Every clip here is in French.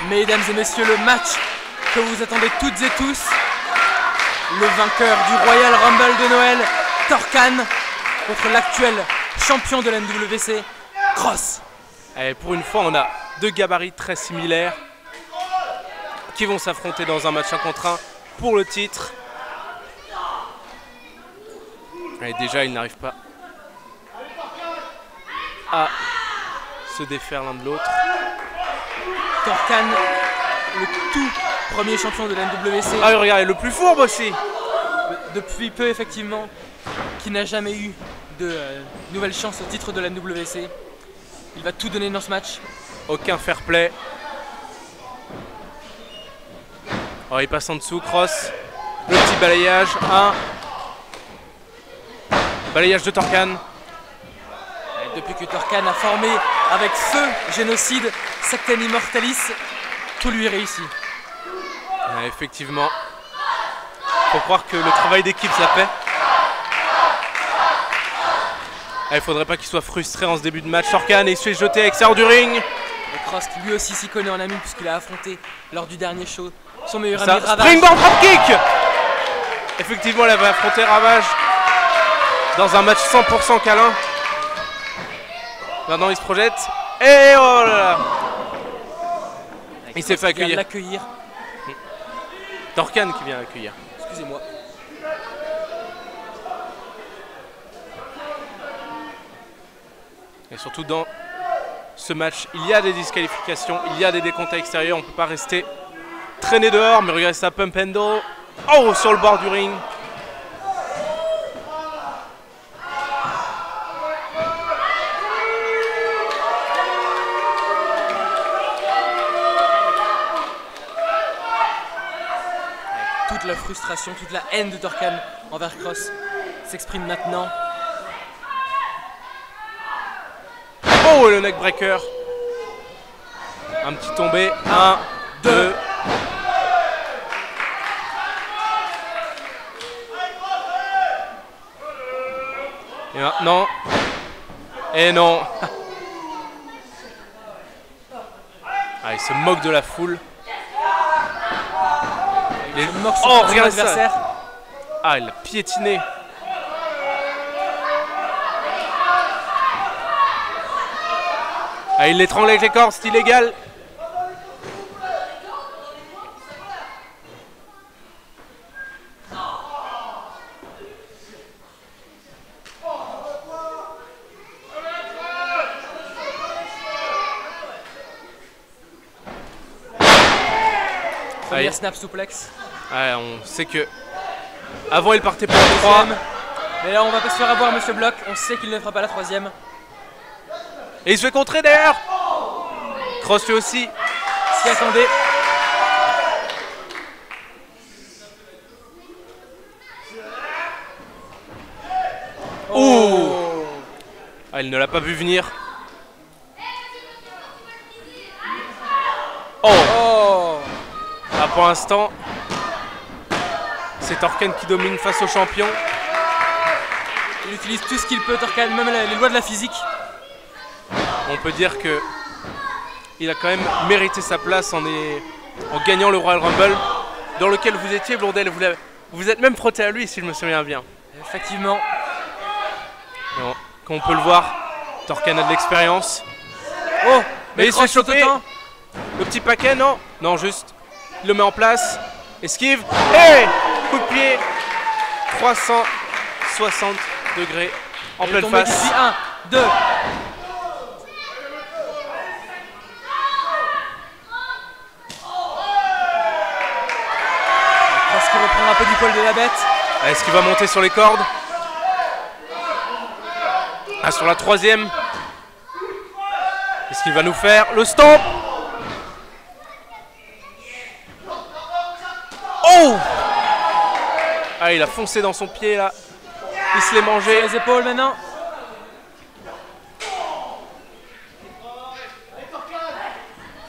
Mesdames et messieurs, le match que vous attendez toutes et tous, le vainqueur du Royal Rumble de Noël, Thorcan, contre l'actuel champion de la NWC, Kross. Et pour une fois, on a deux gabarits très similaires qui vont s'affronter dans un match 1 contre 1 pour le titre. Et déjà, ils n'arrivent pas à se défaire l'un de l'autre. Thorcan, le tout premier champion de la NWC. Ah, regardez, le plus fourbe aussi. Depuis peu, effectivement, qui n'a jamais eu de nouvelle chance au titre de la NWC. Il va tout donner dans ce match. Aucun fair play. Oh, il passe en dessous, Kross. Le petit balayage. Balayage de Thorcan. Depuis que Thorcan a formé avec feu Génocide, Secten Immortalis, tout lui réussit. Effectivement. Faut croire que le travail d'équipe, ça paie. Il faudrait pas qu'il soit frustré en ce début de match. Thorcan, et il se fait jeter à l'extérieur du ring. Et Kross qui lui aussi s'y connaît en ami puisqu'il a affronté lors du dernier show son meilleur ami Ravage. Springboard dropkick. Effectivement, il avait affronté Ravage dans un match 100% câlin. Maintenant, il se projette. Et oh là là. Il s'est fait accueillir. L'accueillir. Thorcan qui vient l'accueillir. Excusez-moi. Et surtout dans ce match, il y a des disqualifications, il y a des décomptes à l'extérieur, on ne peut pas rester traîné dehors, mais regardez ça, pump handle. Oh, sur le bord du ring. Toute la frustration, toute la haine de Thorcan envers Kross s'exprime maintenant. Oh, le neckbreaker. Un petit tombé. 1, 2. Et maintenant. Et non. Ah, il se moque de la foule. Il se moque sur oh, son regarde adversaire. ça. Ah, il l'a piétiné. Ah, il l'étrangle avec les cordes, c'est illégal. Première snap suplex. Ouais, on sait que avant il partait pour la 3. Mais là on va pas se faire avoir Monsieur Block, on sait qu'il ne fera pas la 3e. Et il se fait contrer d'ailleurs. Kross lui aussi. S'y attendait. Oh, ah, il ne l'a pas vu venir. Oh, ah, pour l'instant, c'est Thorcan qui domine face au champion. Il utilise tout ce qu'il peut, Thorcan, même les lois de la physique. On peut dire que il a quand même mérité sa place en gagnant le Royal Rumble, dans lequel vous étiez, Blondel. Vous êtes même frotté à lui, si je me souviens bien. Effectivement. Bon, comme on peut le voir, Thorcan a de l'expérience. Oh, mais il se fait choper. Le petit paquet, non. Non, juste, il le met en place. Esquive. Et coup de pied. 360 degrés en pleine face. 1, 2. Kross qui reprend un peu du poil de la bête. Est-ce qu'il va monter sur les cordes? Ah, sur la 3e. Qu'est-ce qu'il va nous faire? Le stomp. Oh! Ah, il a foncé dans son pied là. Il se l'est mangé. Sur les épaules maintenant.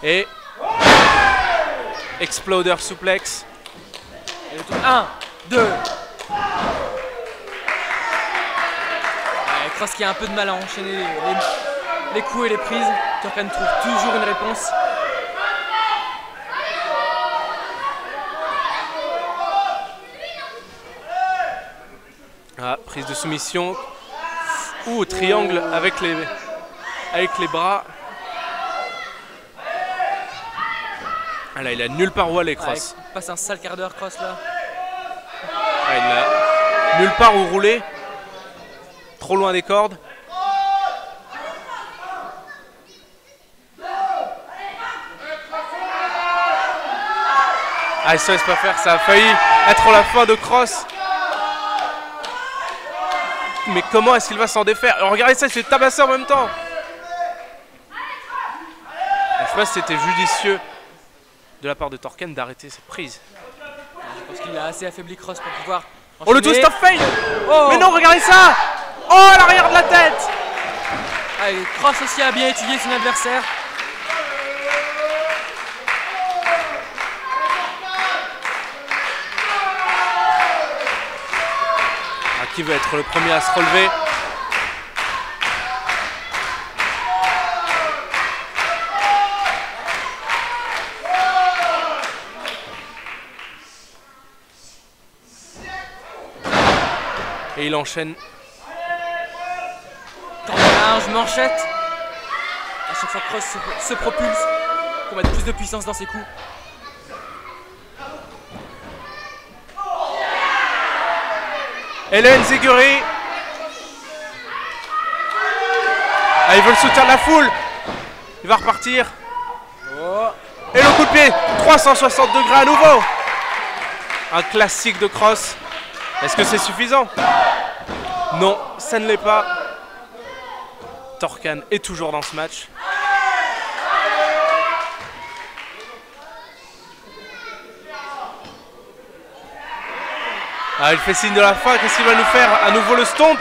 Et Exploder suplex. 1, 2. Kross qui a un peu de mal à enchaîner les coups et les prises. Thorcan trouve toujours une réponse. Prise de soumission. Ou triangle avec les bras. Ah là, il a nulle part où aller, Cross. Il passe un sale quart d'heure, Cross, là. Ah, il a nulle part où rouler. Trop loin des cordes. Ah, il se laisse pas faire, ça a failli être la fin de Cross. Mais comment est-ce qu'il va s'en défaire? Alors, regardez ça, il se fait tabasser en même temps. Je sais pas si c'était judicieux de la part de Thorken d'arrêter cette prise. Je pense qu'il a assez affaibli Cross pour pouvoir enchaîner. Oh, le twist of fade. Oh. Mais non, regardez ça. Oh, à l'arrière de la tête. Ah, et Cross aussi a bien étudié son adversaire. Qui veut être le premier à se relever. Et il enchaîne. Corde linge, manchette. À chaque fois Cross se propulse pour mettre plus de puissance dans ses coups. Hélène Zéguri. Ah, il veut le soutien de la foule. Il va repartir. Oh. Et le coup de pied. 360 degrés à nouveau. Un classique de Cross. Est-ce que c'est suffisant? Non, ça ne l'est pas. Thorken est toujours dans ce match. Ah, il fait signe de la fin. Qu'est-ce qu'il va nous faire? À nouveau le stomp.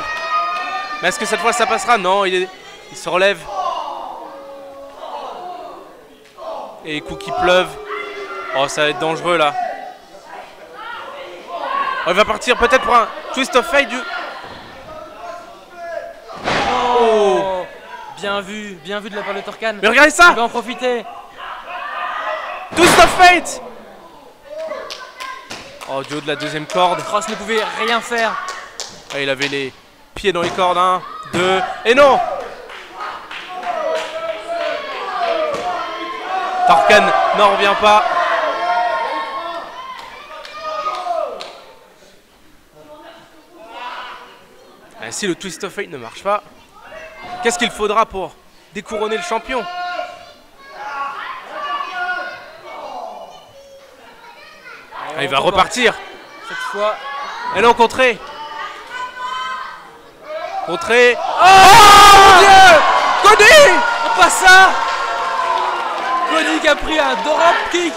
Mais est-ce que cette fois ça passera? Non, il se relève. Et coups qui pleuvent. Oh, ça va être dangereux là. Oh, il va partir peut-être pour un twist of fate. Oh. Bien vu de la part de Thorken. Mais regardez ça. Il va en profiter. Twist of fate. Oh, du haut de la deuxième corde. Cross ne pouvait rien faire. Ah, il avait les pieds dans les cordes. 1, 2, et non. Thorken n'en revient pas. Et si le twist of fate ne marche pas, qu'est-ce qu'il faudra pour découronner le champion? Ah, il va repartir. Cette fois. Et non, contré. Contré. Oh, mon Dieu! Cody! Oh, pas ça! Cody qui a pris un drop kick.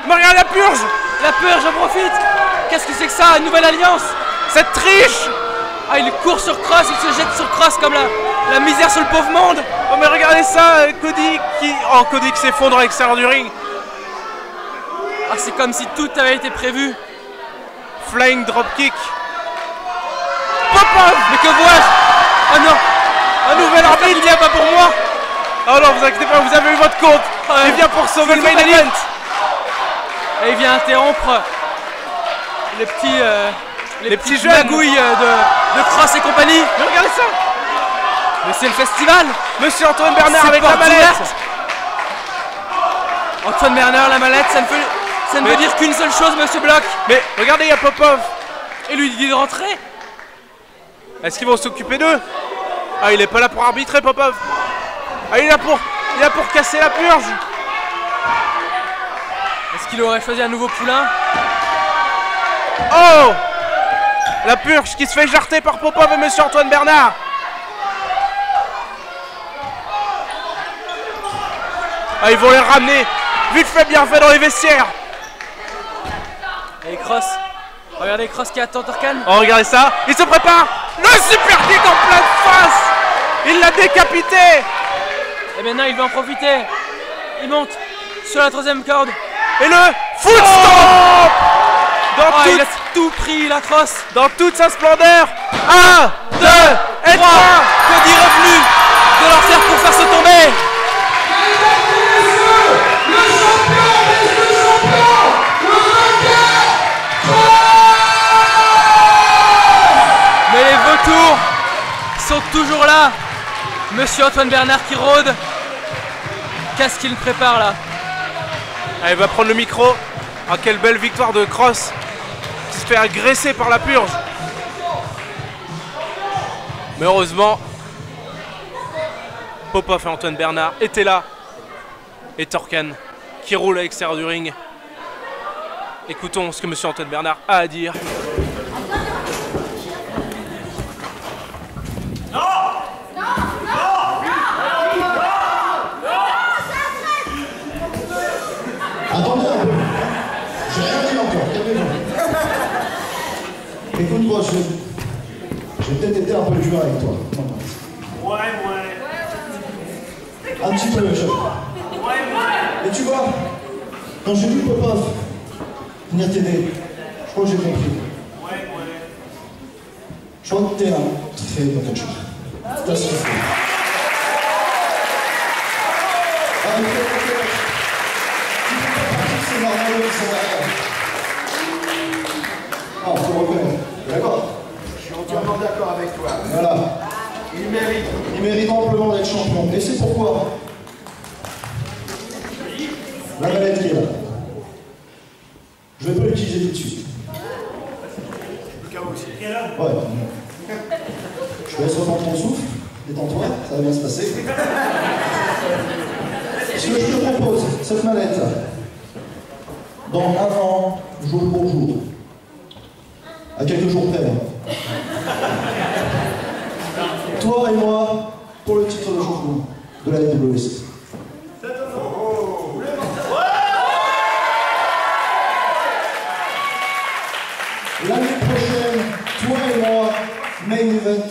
Mais regarde la purge! La purge, j'en profite. Qu'est-ce que c'est que ça? Une nouvelle alliance? Cette triche! Ah, il court sur Cross, il se jette sur Cross comme la misère sur le pauvre monde. Oh, mais regardez ça, Cody qui s'effondre à l'extérieur du ring. Ah, c'est comme si tout avait été prévu. Flying dropkick. Popov! Mais que vois-je? Oh non! Un nouvel arbitre! Il n'y a pas pour moi! Oh non, vous inquiétez pas, vous avez eu votre compte! Il vient pour sauver le main event! Et il vient interrompre les petits jeunes magouilles de Cross et compagnie. Mais regardez ça! Mais c'est le festival! Monsieur Antoine Bernard avec la mallette! Antoine Bernard, la mallette, ça ne veut dire qu'une seule chose, monsieur Bloch. Mais regardez, il y a Popov. Et lui dit de rentrer. Est-ce qu'ils vont s'occuper d'eux? Ah, il est pas là pour arbitrer, Popov. Ah, il est là pour casser la purge. Est-ce qu'il aurait choisi un nouveau poulain? Oh! La purge qui se fait jarter par Popov et monsieur Antoine Bernard. Ah, ils vont les ramener. Vite fait, bien fait dans les vestiaires. Et Cross. Regardez Cross qui attend Thorken. Oh, regardez ça. Il se prépare. Le super kick en pleine face. Il l'a décapité. Et maintenant, il va en profiter. Il monte sur la troisième corde. Et le foot stomp. Il a tout pris, la Cross. Dans toute sa splendeur. 1, 2 et 3. Cody revenu de leur faire pour faire se tomber. sont toujours là. Monsieur Antoine Bernard qui rôde. Qu'est-ce qu'il prépare là? Elle va prendre le micro. Ah, quelle belle victoire de Cross qui se fait agresser par la purge. Mais heureusement, Popov et Antoine Bernard étaient là. Et Torkan qui roule à l'extérieur du ring. Écoutons ce que monsieur Antoine Bernard a à dire. Attendez un peu. J'ai rien dit encore, calmez-vous. Écoute-moi, j'ai peut-être été un peu dur avec toi. Ouais. Un petit peu, chef. Et tu vois, quand j'ai vu Popov venir t'aider, je crois que j'ai compris. Je crois que t'es un très bon coach. T'as ce qu'il faut. C'est normal, c'est normal. Ah, faut reconnaître. D'accord? Je suis entièrement d'accord avec toi. Voilà. Il mérite. Il mérite amplement d'être champion. Et c'est pourquoi la mallette qui est là. Je vais pas l'utiliser tout de suite. Le chaos aussi. Ouais. Je te laisse reprendre ton souffle. Détends-toi, ça va bien se passer. Ce que je te propose, cette mallette, dans un an, jour pour jour, à quelques jours près, toi et moi, pour le titre de champion de la NWC. L'année prochaine, toi et moi, main event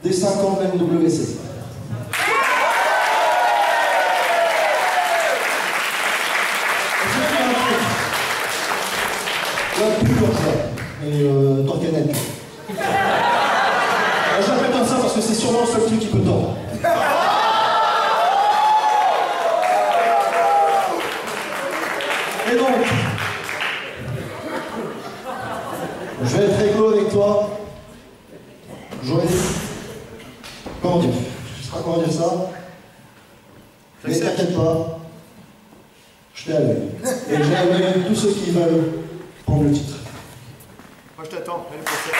des 5 ans de la NWC. La pure, ça. Et Torkanen. J'appelle comme ça parce que c'est sûrement le seul truc qui peut tordre. Et donc, je vais être réglo avec toi. J'aurais dit. Comment dire? Je sais pas comment dire ça. Mais t'inquiète pas. Je t'ai à l'œil. Et j'ai à l'œil tous ceux qui veulent prendre le titre. Moi je t'attends, l'année prochaine.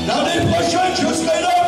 L'année prochaine, je serai là.